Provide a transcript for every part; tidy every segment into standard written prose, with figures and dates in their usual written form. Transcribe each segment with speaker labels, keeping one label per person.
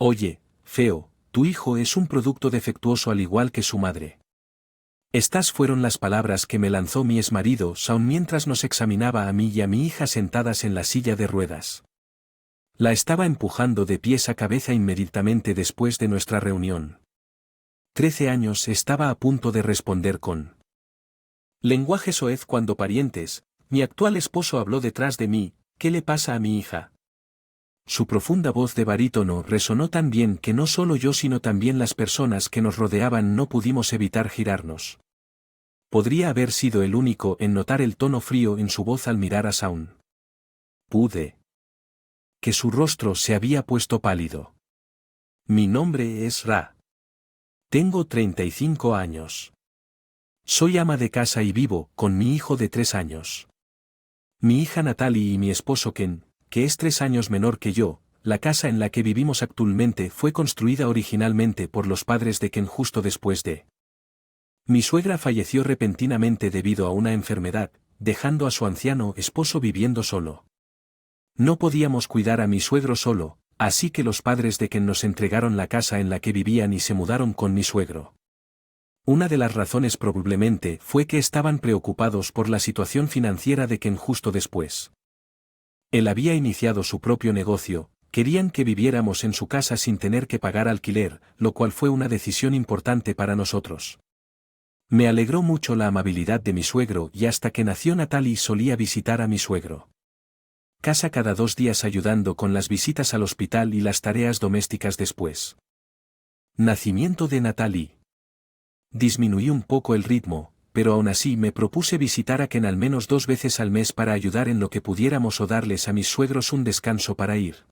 Speaker 1: Oye, feo, tu hijo es un producto defectuoso al igual que su madre. Estas fueron las palabras que me lanzó mi exmarido Shaun mientras nos examinaba a mí y a mi hija sentadas en la silla de ruedas. La estaba empujando de pies a cabeza inmediatamente después de nuestra reunión. 13 años estaba a punto de responder con lenguaje soez cuando parientes, mi actual esposo habló detrás de mí, ¿qué le pasa a mi hija? Su profunda voz de barítono resonó tan bien que no solo yo sino también las personas que nos rodeaban no pudimos evitar girarnos. Podría haber sido el único en notar el tono frío en su voz al mirar a Shaun. Pude que su rostro se había puesto pálido. Mi nombre es Ra. Tengo 35 años. Soy ama de casa y vivo con mi hijo de 3 años. Mi hija Natalie y mi esposo Ken, que es 3 años menor que yo. La casa en la que vivimos actualmente fue construida originalmente por los padres de Ken justo después de. Mi suegra falleció repentinamente debido a una enfermedad, dejando a su anciano esposo viviendo solo. No podíamos cuidar a mi suegro solo, así que los padres de Ken nos entregaron la casa en la que vivían y se mudaron con mi suegro. Una de las razones probablemente fue que estaban preocupados por la situación financiera de Ken justo después. Él había iniciado su propio negocio, querían que viviéramos en su casa sin tener que pagar alquiler, lo cual fue una decisión importante para nosotros. Me alegró mucho la amabilidad de mi suegro y hasta que nació Natalie solía visitar a mi suegro. Casa cada 2 días ayudando con las visitas al hospital y las tareas domésticas después. Nacimiento de Natalie. Disminuí un poco el ritmo, pero aún así me propuse visitar a Ken al menos 2 veces al mes para ayudar en lo que pudiéramos o darles a mis suegros un descanso para ir.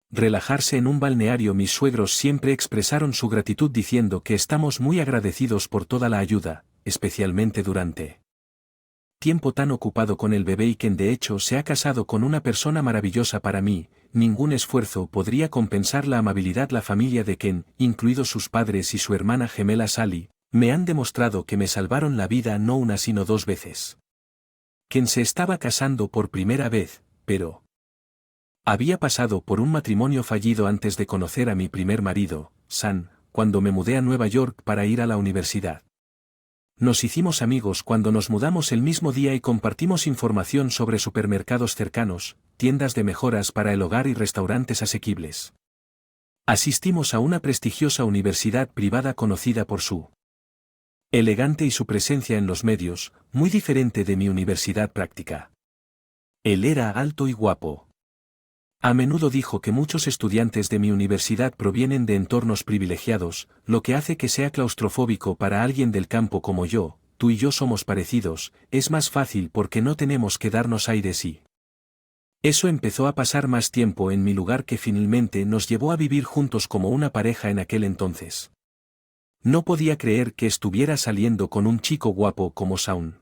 Speaker 1: Relajarse en un balneario. Mis suegros siempre expresaron su gratitud diciendo que estamos muy agradecidos por toda la ayuda, especialmente durante tiempo tan ocupado con el bebé y Ken de hecho se ha casado con una persona maravillosa para mí, ningún esfuerzo podría compensar la amabilidad. La familia de Ken, incluidos sus padres y su hermana gemela Sally, me han demostrado que me salvaron la vida no una sino 2 veces. Ken se estaba casando por primera vez, pero había pasado por un matrimonio fallido antes de conocer a mi primer marido, Sam, cuando me mudé a Nueva York para ir a la universidad. Nos hicimos amigos cuando nos mudamos el mismo día y compartimos información sobre supermercados cercanos, tiendas de mejoras para el hogar y restaurantes asequibles. Asistimos a una prestigiosa universidad privada conocida por su elegante y su presencia en los medios, muy diferente de mi universidad práctica. Él era alto y guapo. A menudo dijo que muchos estudiantes de mi universidad provienen de entornos privilegiados, lo que hace que sea claustrofóbico para alguien del campo como yo. Tú y yo somos parecidos, es más fácil porque no tenemos que darnos aires y eso empezó a pasar más tiempo en mi lugar que finalmente nos llevó a vivir juntos como una pareja en aquel entonces. No podía creer que estuviera saliendo con un chico guapo como Shaun.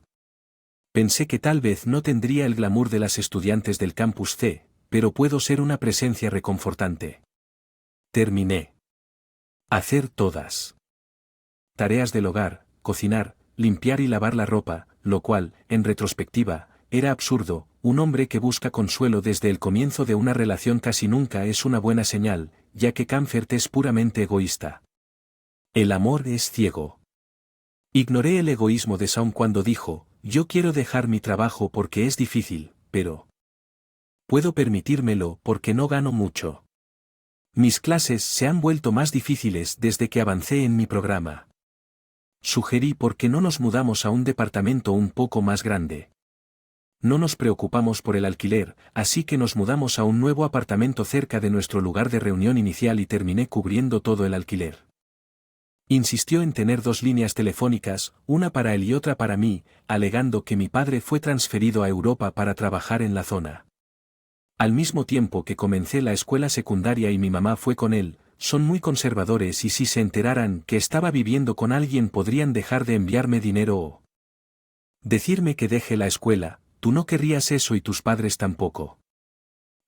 Speaker 1: Pensé que tal vez no tendría el glamour de las estudiantes del campus C, pero puedo ser una presencia reconfortante. Terminé. Hacer todas tareas del hogar, cocinar, limpiar y lavar la ropa, lo cual, en retrospectiva, era absurdo. Un hombre que busca consuelo desde el comienzo de una relación casi nunca es una buena señal, ya que Comfort es puramente egoísta. El amor es ciego. Ignoré el egoísmo de Shaun cuando dijo, yo quiero dejar mi trabajo porque es difícil, pero puedo permitírmelo porque no gano mucho. Mis clases se han vuelto más difíciles desde que avancé en mi programa. Sugerí por qué no nos mudamos a un departamento un poco más grande. No nos preocupamos por el alquiler, así que nos mudamos a un nuevo apartamento cerca de nuestro lugar de reunión inicial y terminé cubriendo todo el alquiler. Insistió en tener 2 líneas telefónicas, una para él y otra para mí, alegando que mi padre fue transferido a Europa para trabajar en la zona. Al mismo tiempo que comencé la escuela secundaria y mi mamá fue con él, son muy conservadores y si se enteraran que estaba viviendo con alguien podrían dejar de enviarme dinero o decirme que deje la escuela. Tú no querrías eso y tus padres tampoco.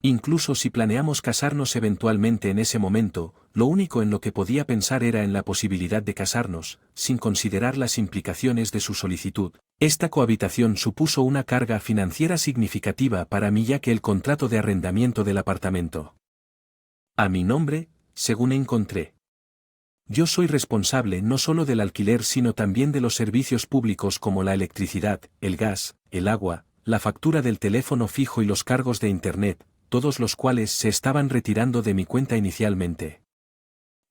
Speaker 1: Incluso si planeamos casarnos eventualmente en ese momento, lo único en lo que podía pensar era en la posibilidad de casarnos, sin considerar las implicaciones de su solicitud. Esta cohabitación supuso una carga financiera significativa para mí ya que el contrato de arrendamiento del apartamento a mi nombre según encontré. Yo soy responsable no solo del alquiler sino también de los servicios públicos como la electricidad, el gas, el agua, la factura del teléfono fijo y los cargos de Internet, todos los cuales se estaban retirando de mi cuenta inicialmente.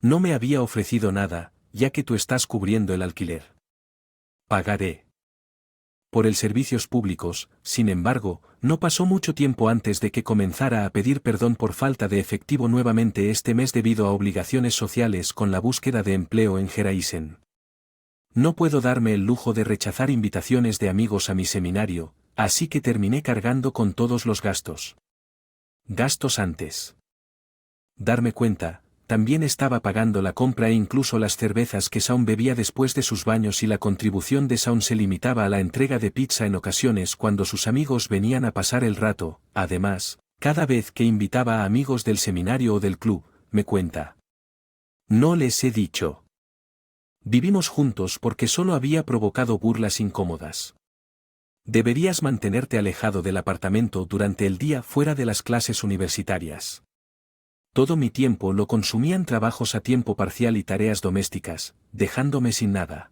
Speaker 1: No me había ofrecido nada, ya que tú estás cubriendo el alquiler. Pagaré. Por el servicios públicos, sin embargo, no pasó mucho tiempo antes de que comenzara a pedir perdón por falta de efectivo nuevamente este mes debido a obligaciones sociales con la búsqueda de empleo en Geraisen. No puedo darme el lujo de rechazar invitaciones de amigos a mi seminario, así que terminé cargando con todos los gastos. Gastos antes. Darme cuenta, también estaba pagando la compra e incluso las cervezas que Shaun bebía después de sus baños y la contribución de Shaun se limitaba a la entrega de pizza en ocasiones cuando sus amigos venían a pasar el rato. Además, cada vez que invitaba a amigos del seminario o del club, me cuenta. No les he dicho. Vivimos juntos porque solo había provocado burlas incómodas. Deberías mantenerte alejado del apartamento durante el día fuera de las clases universitarias. Todo mi tiempo lo consumían trabajos a tiempo parcial y tareas domésticas, dejándome sin nada.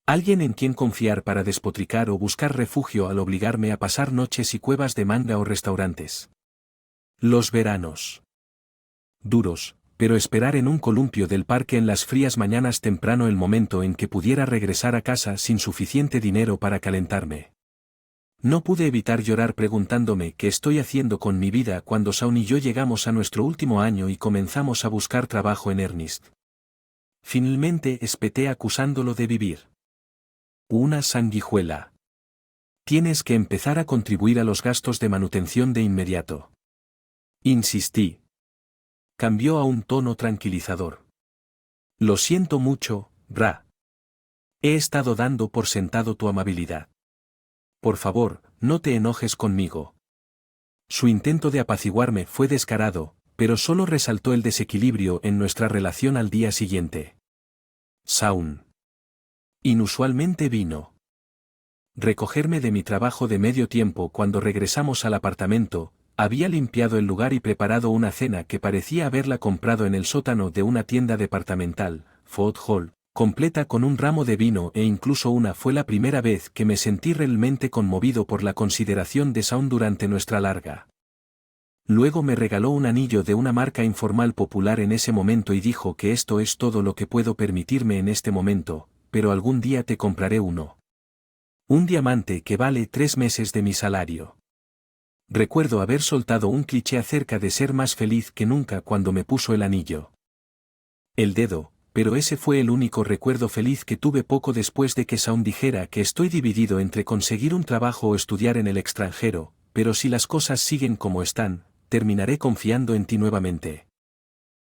Speaker 1: Alguien en quien confiar para despotricar o buscar refugio al obligarme a pasar noches y cuevas de manga o restaurantes. Los veranos. Duros, pero esperar en un columpio del parque en las frías mañanas temprano el momento en que pudiera regresar a casa sin suficiente dinero para calentarme. No pude evitar llorar preguntándome qué estoy haciendo con mi vida cuando Shaun y yo llegamos a nuestro último año y comenzamos a buscar trabajo en Ernst. Finalmente espeté acusándolo de vivir. Una sanguijuela. Tienes que empezar a contribuir a los gastos de manutención de inmediato. Insistí. Cambió a un tono tranquilizador. Lo siento mucho, Ra. He estado dando por sentado tu amabilidad. Por favor, no te enojes conmigo. Su intento de apaciguarme fue descarado, pero solo resaltó el desequilibrio en nuestra relación al día siguiente. Shaun. Inusualmente vino. Recogerme de mi trabajo de medio tiempo cuando regresamos al apartamento, había limpiado el lugar y preparado una cena que parecía haberla comprado en el sótano de una tienda departamental, Food Hall. Completa con un ramo de vino e incluso fue la primera vez que me sentí realmente conmovido por la consideración de Shaun durante nuestra larga. Luego me regaló un anillo de una marca informal popular en ese momento y dijo que esto es todo lo que puedo permitirme en este momento, pero algún día te compraré uno. Un diamante que vale 3 meses de mi salario. Recuerdo haber soltado un cliché acerca de ser más feliz que nunca cuando me puso el anillo. El dedo. Pero ese fue el único recuerdo feliz que tuve poco después de que Shaun dijera que estoy dividido entre conseguir un trabajo o estudiar en el extranjero, pero si las cosas siguen como están, terminaré confiando en ti nuevamente.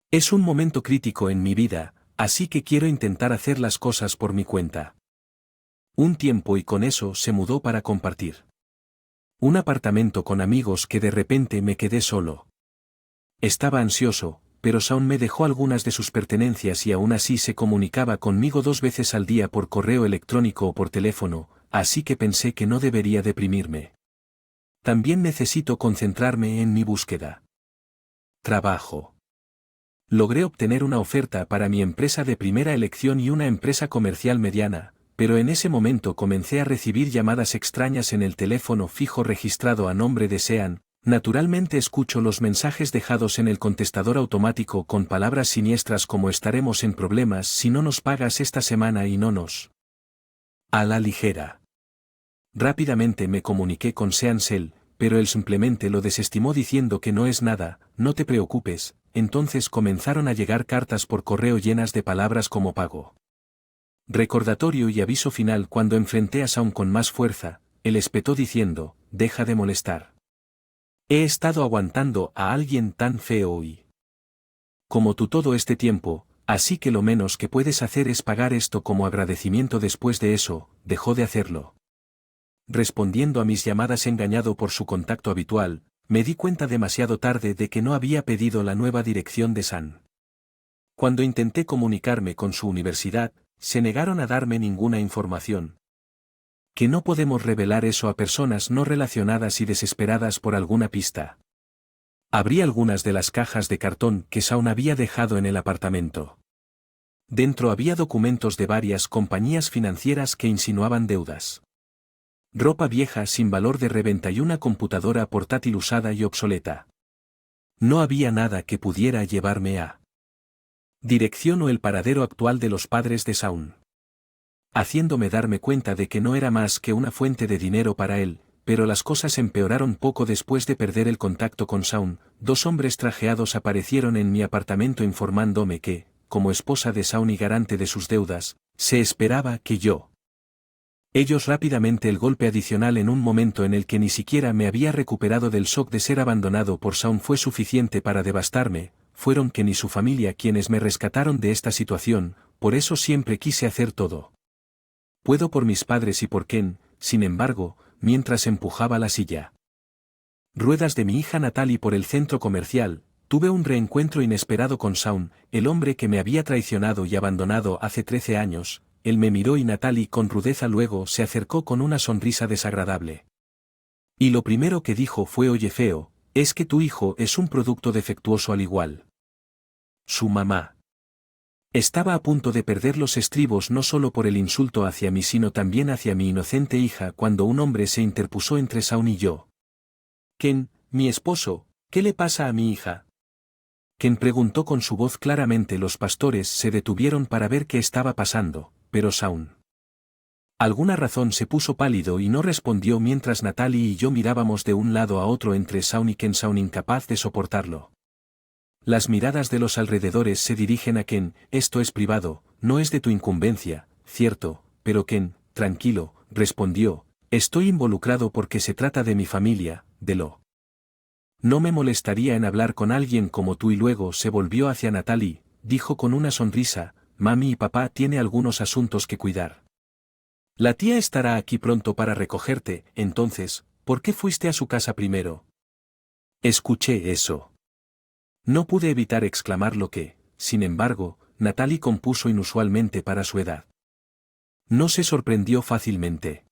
Speaker 1: Es un momento crítico en mi vida, así que quiero intentar hacer las cosas por mi cuenta. Un tiempo y con eso se mudó para compartir un apartamento con amigos que de repente me quedé solo. Estaba ansioso, pero Shaun me dejó algunas de sus pertenencias y aún así se comunicaba conmigo 2 veces al día por correo electrónico o por teléfono, así que pensé que no debería deprimirme. También necesito concentrarme en mi búsqueda. Trabajo. Logré obtener una oferta para mi empresa de primera elección y una empresa comercial mediana, pero en ese momento comencé a recibir llamadas extrañas en el teléfono fijo registrado a nombre de Sean. Naturalmente escucho los mensajes dejados en el contestador automático con palabras siniestras como estaremos en problemas si no nos pagas esta semana y no nos. A la ligera. Rápidamente me comuniqué con Sean Sell, pero él simplemente lo desestimó diciendo que no es nada, no te preocupes. Entonces comenzaron a llegar cartas por correo llenas de palabras como pago. Recordatorio y aviso final cuando enfrenté a Shaun con más fuerza, él espetó diciendo, deja de molestar. He estado aguantando a alguien tan feo y como tú todo este tiempo, así que lo menos que puedes hacer es pagar esto como agradecimiento. Después de eso, dejó de hacerlo. Respondiendo a mis llamadas engañado por su contacto habitual, me di cuenta demasiado tarde de que no había pedido la nueva dirección de San. Cuando intenté comunicarme con su universidad, se negaron a darme ninguna información. Que no podemos revelar eso a personas no relacionadas y desesperadas por alguna pista. Abrí algunas de las cajas de cartón que Shaun había dejado en el apartamento. Dentro había documentos de varias compañías financieras que insinuaban deudas. Ropa vieja sin valor de reventa y una computadora portátil usada y obsoleta. No había nada que pudiera llevarme a dirección o el paradero actual de los padres de Shaun. Haciéndome darme cuenta de que no era más que una fuente de dinero para él, pero las cosas empeoraron poco después de perder el contacto con Shaun. Dos hombres trajeados aparecieron en mi apartamento informándome que, como esposa de Shaun y garante de sus deudas, se esperaba que yo. Ellos rápidamente el golpe adicional en un momento en el que ni siquiera me había recuperado del shock de ser abandonado por Shaun fue suficiente para devastarme. Fueron Ken y su familia quienes me rescataron de esta situación, por eso siempre quise hacer todo. Puedo por mis padres y por Ken, sin embargo, mientras empujaba la silla ruedas de mi hija Natalie por el centro comercial, tuve un reencuentro inesperado con Shaun, el hombre que me había traicionado y abandonado hace 13 años. Él me miró y Natalie con rudeza luego se acercó con una sonrisa desagradable. Y lo primero que dijo fue: oye feo, es que tu hijo es un producto defectuoso al igual. Su mamá. Estaba a punto de perder los estribos no solo por el insulto hacia mí sino también hacia mi inocente hija cuando un hombre se interpuso entre Shaun y yo. Ken, mi esposo, ¿qué le pasa a mi hija? Ken preguntó con su voz claramente. Los pastores se detuvieron para ver qué estaba pasando, pero Shaun. Alguna razón se puso pálido y no respondió mientras Natalie y yo mirábamos de un lado a otro entre Shaun y Ken. Shaun incapaz de soportarlo. Las miradas de los alrededores se dirigen a Ken. Esto es privado, no es de tu incumbencia, cierto, pero Ken, tranquilo, respondió, estoy involucrado porque se trata de mi familia, de lo. No me molestaría en hablar con alguien como tú. Y luego se volvió hacia Natalie, dijo con una sonrisa, mami y papá tiene algunos asuntos que cuidar. La tía estará aquí pronto para recogerte. Entonces, ¿por qué fuiste a su casa primero? Escuché eso. No pude evitar exclamar lo que, sin embargo, Natalie compuso inusualmente para su edad. No se sorprendió fácilmente.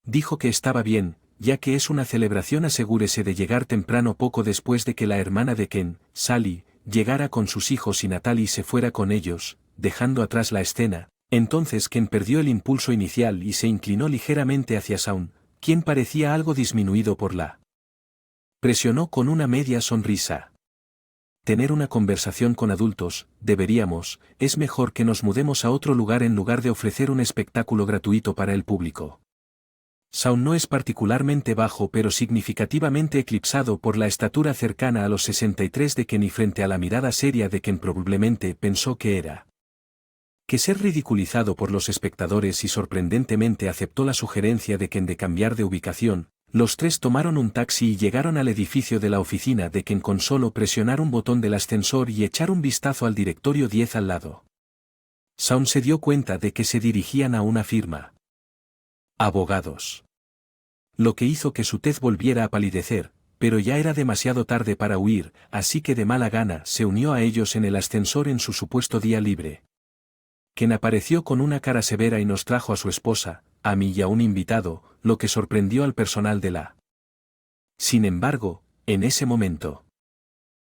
Speaker 1: Dijo que estaba bien, ya que es una celebración. Asegúrese de llegar temprano. Poco después de que la hermana de Ken, Sally, llegara con sus hijos y Natalie se fuera con ellos, dejando atrás la escena, entonces Ken perdió el impulso inicial y se inclinó ligeramente hacia Shaun, quien parecía algo disminuido por la. Presionó con una media sonrisa. Tener una conversación con adultos, es mejor que nos mudemos a otro lugar en lugar de ofrecer un espectáculo gratuito para el público. Shaun no es particularmente bajo pero significativamente eclipsado por la estatura cercana a los 63 de Ken y frente a la mirada seria de Ken probablemente pensó que era que ser ridiculizado por los espectadores y sorprendentemente aceptó la sugerencia de Ken de cambiar de ubicación. Los tres tomaron un taxi y llegaron al edificio de la oficina de Ken con solo presionar un botón del ascensor y echar un vistazo al directorio 10 al lado. Shaun se dio cuenta de que se dirigían a una firma. Abogados. Lo que hizo que su tez volviera a palidecer, pero ya era demasiado tarde para huir, así que de mala gana se unió a ellos en el ascensor en su supuesto día libre. Ken apareció con una cara severa y nos trajo a su esposa, a mí y a un invitado, lo que sorprendió al personal de la. Sin embargo, en ese momento,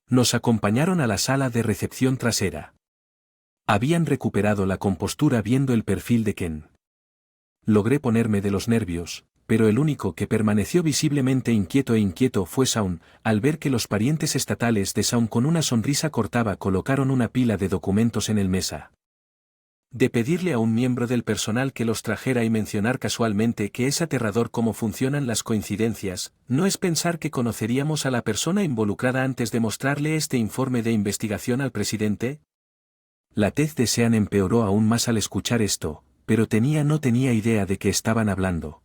Speaker 1: nos acompañaron a la sala de recepción trasera. Habían recuperado la compostura viendo el perfil de Ken. Logré ponerme de los nervios, pero el único que permaneció visiblemente inquieto fue Shaun. Al ver que los parientes estatales de Shaun con una sonrisa cortada colocaron una pila de documentos en el mesa. De pedirle a un miembro del personal que los trajera y mencionar casualmente que es aterrador cómo funcionan las coincidencias, ¿no es pensar que conoceríamos a la persona involucrada antes de mostrarle este informe de investigación al presidente? La tez de Sean empeoró aún más al escuchar esto, pero no tenía idea de qué estaban hablando.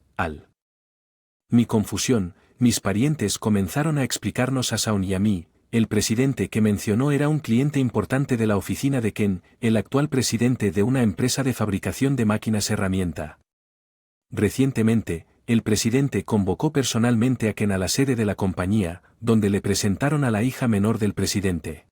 Speaker 1: Mi confusión, mis parientes comenzaron a explicarnos a Shaun y a mí. El presidente que mencionó era un cliente importante de la oficina de Ken, el actual presidente de una empresa de fabricación de máquinas herramienta. Recientemente, el presidente convocó personalmente a Ken a la sede de la compañía, donde le presentaron a la hija menor del presidente.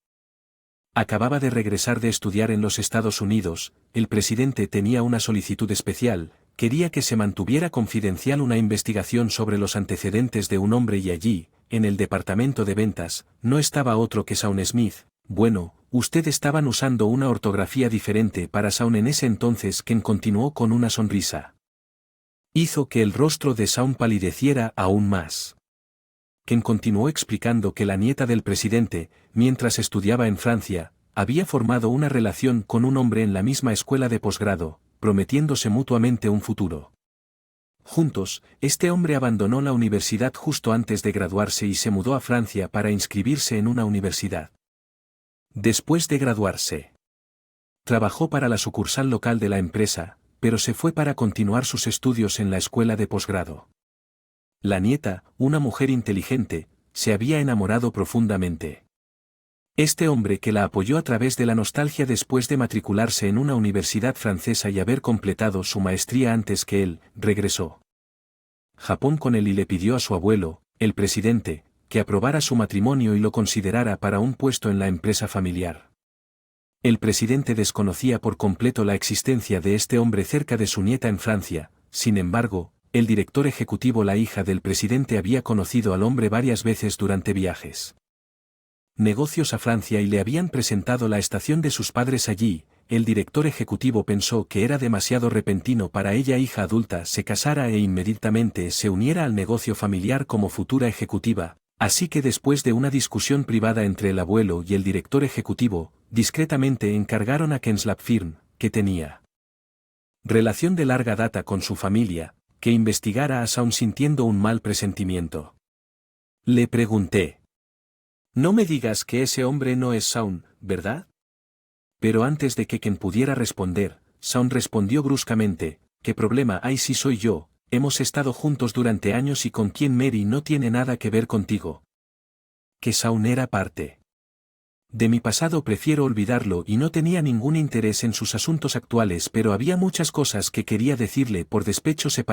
Speaker 1: Acababa de regresar de estudiar en los Estados Unidos. El presidente tenía una solicitud especial, quería que se mantuviera confidencial una investigación sobre los antecedentes de un hombre y allí, en el departamento de ventas, no estaba otro que Shaun Smith. Bueno, usted estaban usando una ortografía diferente para Shaun en ese entonces. Ken continuó con una sonrisa. Hizo que el rostro de Shaun palideciera aún más. Ken continuó explicando que la nieta del presidente, mientras estudiaba en Francia, había formado una relación con un hombre en la misma escuela de posgrado, prometiéndose mutuamente un futuro. Juntos, este hombre abandonó la universidad justo antes de graduarse y se mudó a Francia para inscribirse en una universidad. Después de graduarse, trabajó para la sucursal local de la empresa, pero se fue para continuar sus estudios en la escuela de posgrado. La nieta, una mujer inteligente, se había enamorado profundamente. Este hombre que la apoyó a través de la nostalgia después de matricularse en una universidad francesa y haber completado su maestría antes que él, regresó a Japón con él y le pidió a su abuelo, el presidente, que aprobara su matrimonio y lo considerara para un puesto en la empresa familiar. El presidente desconocía por completo la existencia de este hombre cerca de su nieta en Francia. Sin embargo, el director ejecutivo, la hija del presidente, había conocido al hombre varias veces durante viajes negocios a Francia y le habían presentado la estación de sus padres allí. El director ejecutivo pensó que era demasiado repentino para ella, hija adulta, se casara e inmediatamente se uniera al negocio familiar como futura ejecutiva, así que después de una discusión privada entre el abuelo y el director ejecutivo, discretamente encargaron a Kenslap Firm, que tenía relación de larga data con su familia, que investigara a Shaun sintiendo un mal presentimiento. Le pregunté: «No me digas que ese hombre no es Shaun, ¿verdad?». Pero antes de que Ken pudiera responder, Shaun respondió bruscamente: «¿Qué problema hay si soy yo? Hemos estado juntos durante años y con quien Mary no tiene nada que ver contigo». Que Shaun era parte de mi pasado, prefiero olvidarlo, y no tenía ningún interés en sus asuntos actuales, pero había muchas cosas que quería decirle por despecho separado.